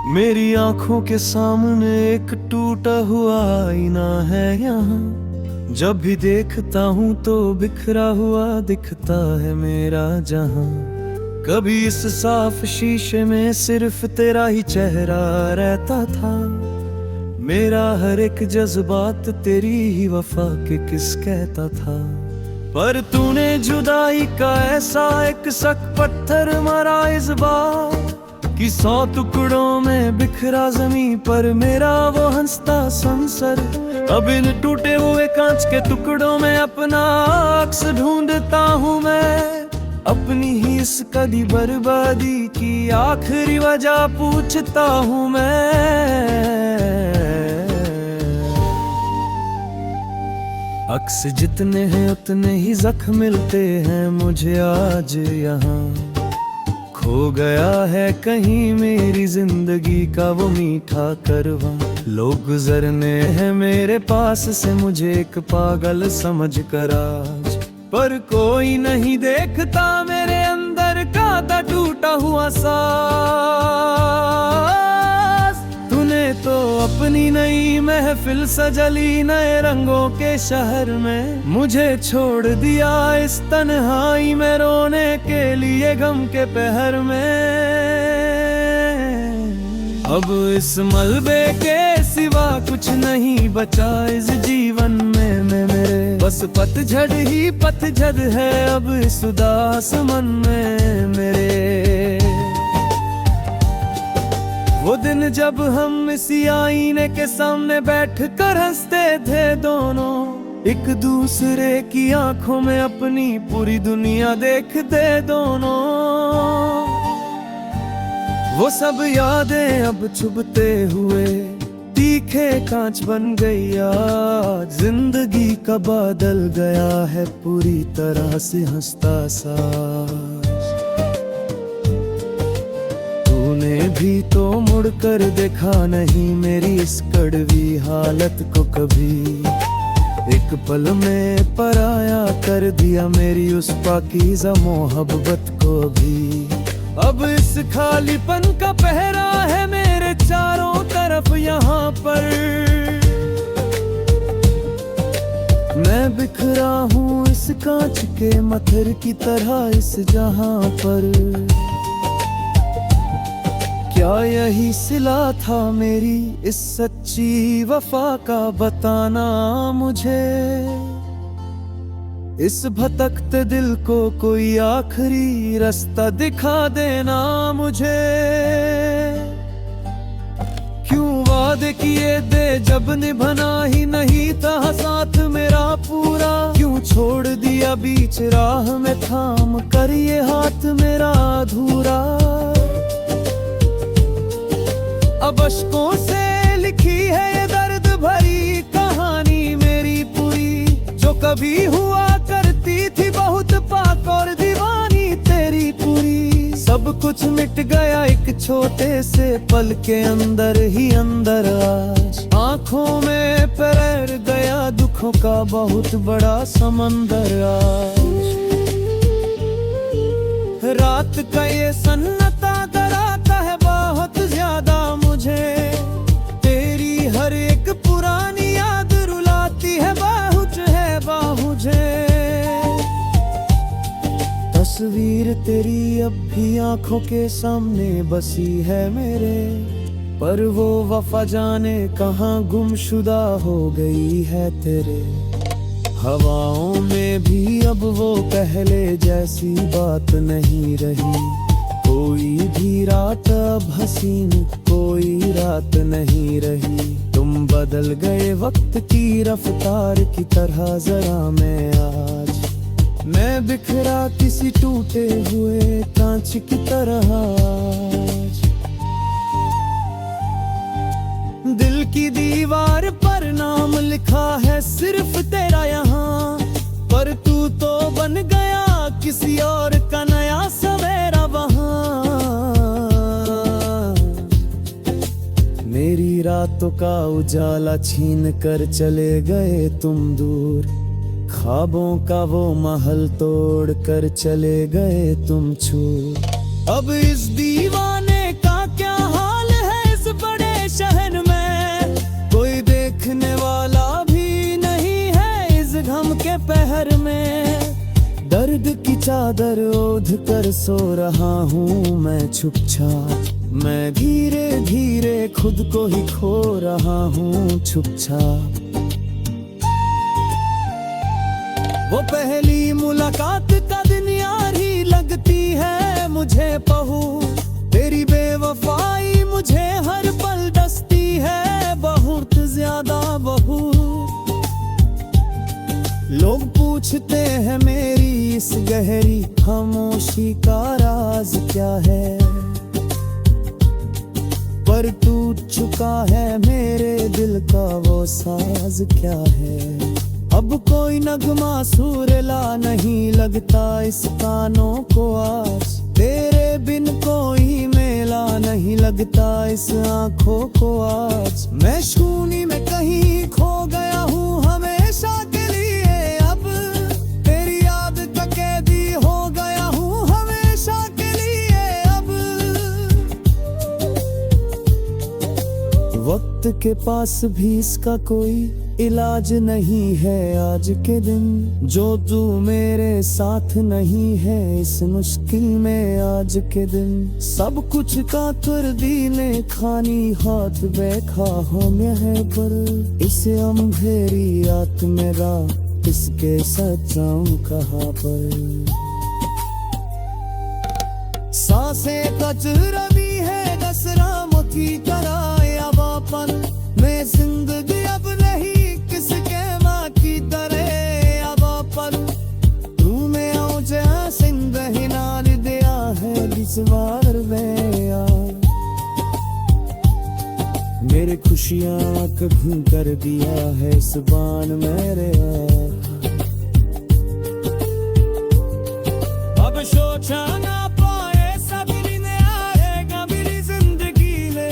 मेरी आंखों के सामने एक टूटा हुआ आईना है यहाँ। जब भी देखता हूँ तो बिखरा हुआ दिखता है मेरा जहां। कभी इस साफ शीशे में सिर्फ तेरा ही चेहरा रहता था। मेरा हर एक जज्बात तेरी ही वफा के किस कहता था। पर तूने जुदाई का ऐसा एक सक पत्थर मारा इस बार कि 100 टुकड़ों में बिखरा जमीन पर मेरा वो हंसता संसर। अब इन टूटे हुए कांच के टुकड़ों में अपना अक्स ढूंढता हूँ मैं। अपनी ही इस कदी बर्बादी की आखिरी वजह पूछता हूँ मैं। अक्स जितने हैं उतने ही जख्म मिलते हैं मुझे आज यहाँ। खो गया है कहीं मेरी जिंदगी का वो मीठा करवा। लोग गुजरने हैं मेरे पास से मुझे एक पागल समझ कर आज। पर कोई नहीं देखता मेरे अंदर का था टूटा हुआ सांस। तूने तो अपनी नई महफिल सजली नए रंगों के शहर में। मुझे छोड़ दिया इस तन्हाई में रोने के लिए गम के पहर में। अब इस मलबे के सिवा कुछ नहीं बचा इस जीवन में मेरे। बस पतझड़ ही पतझड़ है अब इस उदास मन में मेरे। वो दिन जब हम इसी आईने के सामने बैठ कर हंसते थे दोनों। एक दूसरे की आंखों में अपनी पूरी दुनिया देखते दोनों। वो सब यादें अब चुभते हुए तीखे कांच बन गई आज। जिंदगी का बादल गया है पूरी तरह से हंसता सा। तूने भी तो मुड़कर देखा नहीं मेरी इस कड़वी हालत को कभी। एक पल में पराया कर दिया मेरी उस पाकीज़ा मोहब्बत को भी। अब इस खालीपन का पहरा है मेरे चारों तरफ यहाँ पर। मैं बिखरा हूँ इस कांच के मत्थर की तरह इस जहां पर। क्या यही सिला था मेरी इस सच्ची वफा का बताना मुझे। इस भटकते दिल को कोई आखिरी रास्ता दिखा देना मुझे। क्यों वादे किए थे जब निभाना ही नहीं था साथ मेरा पूरा। क्यों छोड़ दिया बीच राह में थाम कर ये हाथ मेरा अधूरा। अब अश्कों से लिखी है ये दर्द भरी कहानी मेरी पूरी। जो कभी हुआ करती थी बहुत पाक और दीवानी तेरी पूरी। सब कुछ मिट गया एक छोटे से पल के अंदर ही अंदर आज। आंखों में पैर गया दुखों का बहुत बड़ा समंदर आज। रात का ये सन्नाटा डराता है बहुत ज्यादा मुझे। तेरी हर एक पुरानी याद रुलाती है बाहुझे। तस्वीर तेरी अब भी आंखों के सामने बसी है मेरे। पर वो वफा जाने कहाँ गुमशुदा हो गई है तेरे। हवाओं में भी अब वो पहले जैसी बात नहीं रही। कोई भी रात अब हसीन कोई रात नहीं रही। तुम बदल गए वक्त की रफ्तार की तरह जरा मैं आज। मैं बिखरा किसी टूटे हुए कांच की तरह आज। दिल की दीवार पर नाम लिखा है सिर्फ तेरा यहाँ। पर तू तो बन गया किसी और का नया सवेरा वहाँ। मेरी रातों का उजाला छीन कर चले गए तुम दूर। ख्वाबों का वो महल तोड़ कर चले गए तुम छू। अब इस दीवाने का क्या हाल है इस दोपहर में दर्द की चादर ओढ़ कर सो रहा हूँ मैं चुपचाप। मैं धीरे धीरे खुद को ही खो रहा हूँ चुपचाप। वो पहली मुलाकात का दिन यार ही लगती है मुझे पहू। तेरी बेवफाई मुझे हर पल डसती है बहुत ज्यादा बहू। लोग पूछते हैं मेरी इस गहरी खामोशी का राज क्या है, पर टूट चुका है मेरे दिल का वो साज क्या है। अब कोई नगमा सुरीला नहीं लगता इस कानों को आज, तेरे बिन कोई मेला नहीं लगता इस आंखों को आज। मैं शून्य में कहीं खो गया हूँ हमेशा के लिए, अब तेरी याद का कैदी हो गया हूँ हमेशा के लिए अब। वक्त के पास भी इसका कोई इलाज नहीं है आज के दिन, जो तू मेरे साथ नहीं है इस मुश्किल में आज के दिन। सब कुछ का तुरदीने खानी हाथ बैठा हो मैं है, पर इसे अंधेरी रात मेरा किसके साथ जाऊं कहाँ पर। सांसें कचरवी है दसरा मोती तरह या वापन में जिंदगी अब नहीं किसके माँ की तरह अब अपन। तू में आओ जा सिंध हिनार दिया है बिस्वार में मेरे खुशियाँ कभी कर दिया है सुबान मेरे अब सोचा ना पाए सबरी ने आएगा मेरी जिंदगी ले।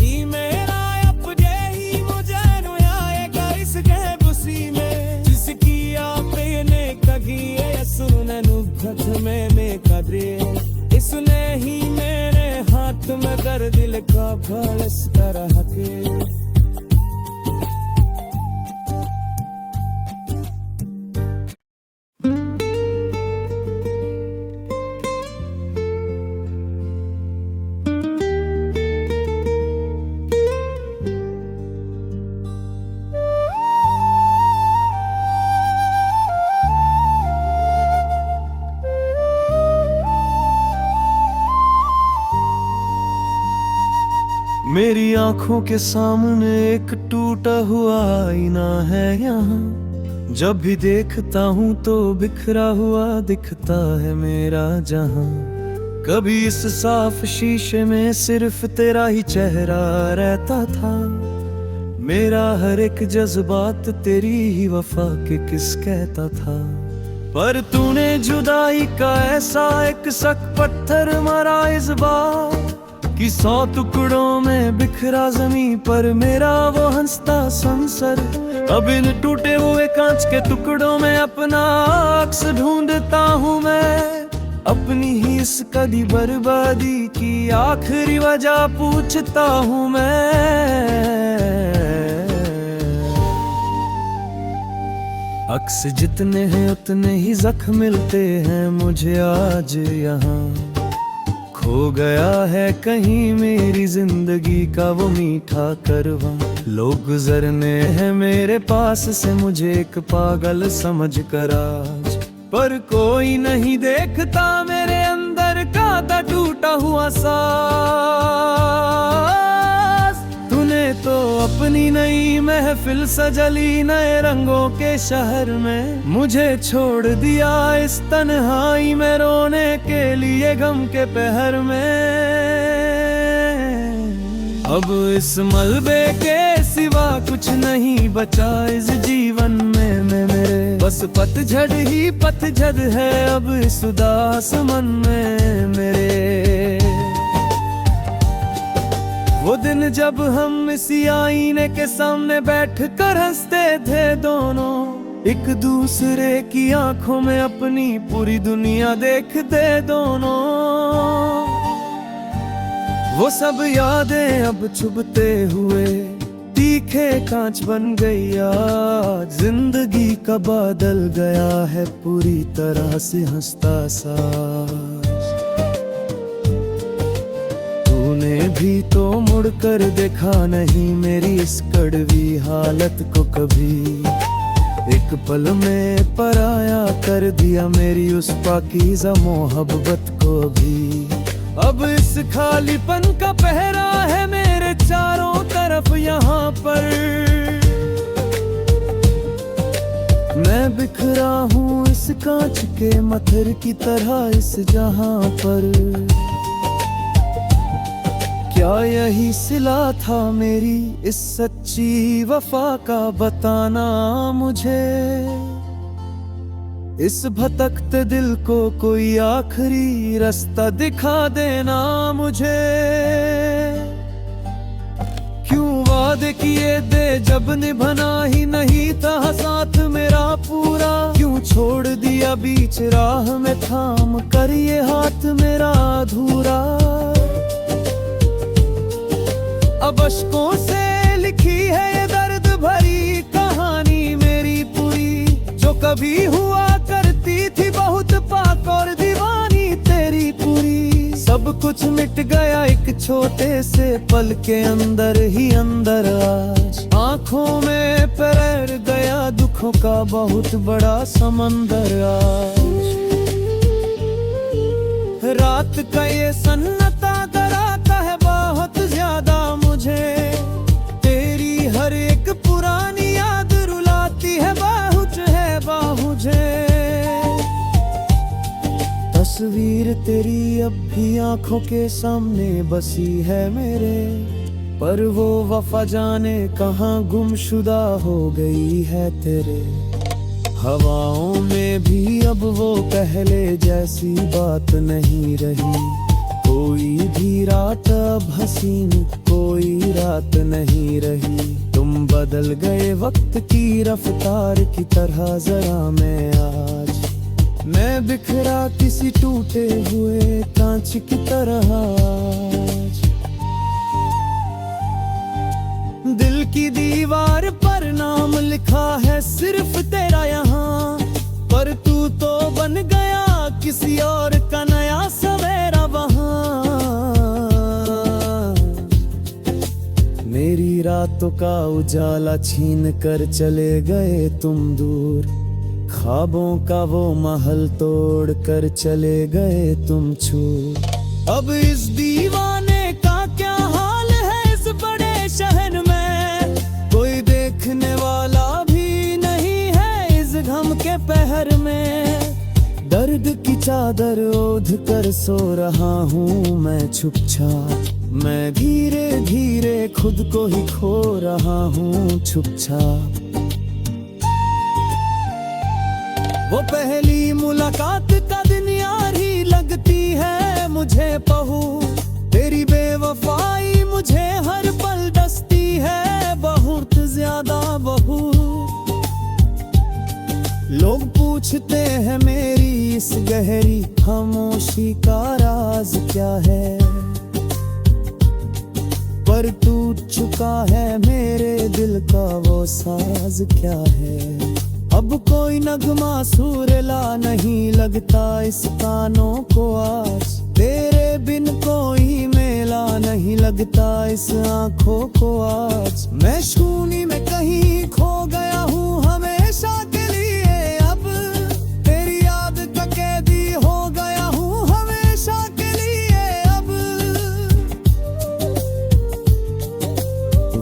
ई मेरा अपने ही मुझे नुआएगा इस गहबुसी में, जिसकी आप ने कही है सुने नुभत में कदरे। इसने ही मेरे हाथ में कर दिल का भड़स तरह के। मेरी आंखों के सामने एक टूटा हुआ आईना है यहाँ, जब भी देखता हूँ तो बिखरा हुआ दिखता है मेरा जहां। कभी इस साफ शीशे में सिर्फ तेरा ही चेहरा रहता था, मेरा हर एक जज्बात तेरी ही वफा के किस कहता था। पर तूने जुदाई का ऐसा एक सक पत्थर मारा इस बार कि 100 टुकड़ों में बिखरा जमीन पर मेरा वो हंसता संसर। अब इन टूटे हुए कांच के टुकड़ों में अपना अक्स ढूंढता हूँ मैं, अपनी ही इस कदी बर्बादी की आखिरी वजह पूछता हूँ मैं। अक्स जितने हैं उतने ही जख्म मिलते हैं मुझे आज यहाँ। खो गया है कहीं मेरी जिंदगी का वो मीठा करवा। लोग गुजरने हैं मेरे पास से मुझे एक पागल समझ कर आज, पर कोई नहीं देखता मेरे अंदर का था टूटा हुआ सांस। तूने तो अपनी नई महफिल सजली नए रंगों के शहर में, मुझे छोड़ दिया इस तन्हाई में रोने के लिए गम के पहर में। अब इस मलबे के सिवा कुछ नहीं बचा इस जीवन में मेरे, बस पतझड़ ही पतझड़ है अब इस उदास मन में मेरे। वो दिन जब हम इसी आईने के सामने बैठ कर हंसते थे दोनों, एक दूसरे की आंखों में अपनी पूरी दुनिया देखते दोनों। वो सब यादें अब चुभते हुए तीखे कांच बन गई आज, जिंदगी का बादल गया है पूरी तरह से हंसता साज। तूने भी तो मुड़कर देखा नहीं मेरी इस कड़वी हालत को कभी, एक पल में पराया कर दिया मेरी उस पाकीज़ा मोहब्बत को भी। अब इस खालीपन का पहरा है मेरे चारों तरफ यहाँ पर, मैं बिखरा हूँ इस कांच के मत्थर की तरह इस जहां पर। क्या यही सिला था मेरी इस सच्ची वफा का, बताना मुझे इस भटकते दिल को कोई आखिरी रास्ता दिखा देना मुझे। क्यों वादे किए थे जब निभाना ही नहीं था साथ मेरा पूरा, क्यों छोड़ दिया बीच राह में थाम कर ये हाथ मेरा अधूरा। अब अश्कों से लिखी है ये दर्द भरी कहानी मेरी पूरी, जो कभी हुआ करती थी बहुत पाक और दीवानी तेरी पूरी। सब कुछ मिट गया एक छोटे से पल के अंदर ही अंदर आज, आंखों में पैर गया दुखों का बहुत बड़ा समंदर आज। रात का ये सन्नाटा डराता है बहुत ज्यादा मुझे, तेरी हर एक पुरानी याद रुलाती है बाहुझे। तस्वीर तेरी अब भी आंखों के सामने बसी है मेरे, पर वो वफा जाने कहाँ गुमशुदा हो गई है तेरे। हवाओं में भी अब वो पहले जैसी बात नहीं रही, कोई भी रात अब हसीन कोई रात नहीं रही। तुम बदल गए वक्त की रफ्तार की तरह जरा मैं आज, मैं बिखरा किसी टूटे हुए कांच की तरह आज। दिल की दीवार पर नाम लिखा है सिर्फ तेरा यहाँ, पर तू तो बन गया किसी और का नया सवेरा वहाँ। मेरी रातों का उजाला छीन कर चले गए तुम दूर, ख्वाबों का वो महल तोड़ कर चले गए तुम छू। अब इस दीवाने का क्या हाल है इस बड़े शहर में, कोई देखने वाला भी नहीं है इस गम के पहर में। दर्द की चादर ओढ़ कर सो रहा हूँ मैं छुपछाप, मैं धीरे धीरे खुद को ही खो रहा हूँ छुपछाप। वो पहली मुलाकात का दिन यार ही लगती है मुझे पहू, तेरी बेवफाई मुझे हर पल डसती है बहुत ज्यादा बहू। लोग पूछते हैं मेरी इस गहरी खामोशी का राज क्या है, पर टूट चुका है मेरे दिल का वो साज क्या है। अब कोई नगमा सुरीला नहीं लगता इस कानों को आज, तेरे बिन कोई मेला नहीं लगता इस आंखों को आज। मैं शून्य में कहीं खो गया हूँ हमेशा के लिए, अब तेरी याद का कैदी हो गया हूँ हमेशा के लिए अब।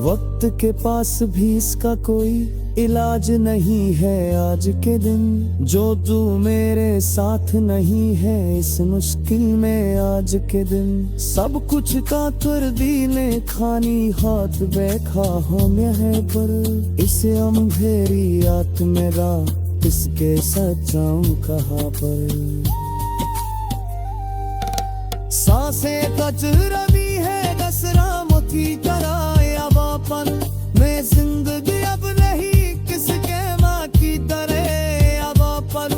वक्त के पास भी इसका कोई इलाज नहीं है आज के दिन, जो तू मेरे साथ नहीं है इस मुश्किल में आज के दिन। सब कुछ का कर दीने खानी हाथ बैठा हो मैं है, पर इसे अंधेरी रात मेरा किसके साथ जाऊं कहाँ पर। सांसें कच रवि है दसरा मोती तरह यावापन में, जिंदगी अब नहीं किसके माँ की तरह यावापन।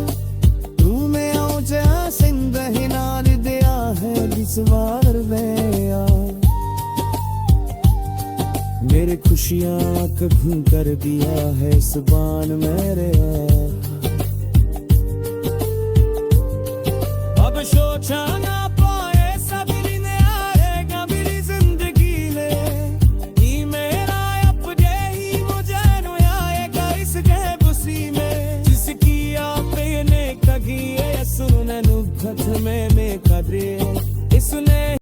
तू में आओ जहाँ सिंध हिनार दिया है बिस्वार में, मेरे खुशी खुशियाँ कभी कर दिया है इस बान मेरे यार।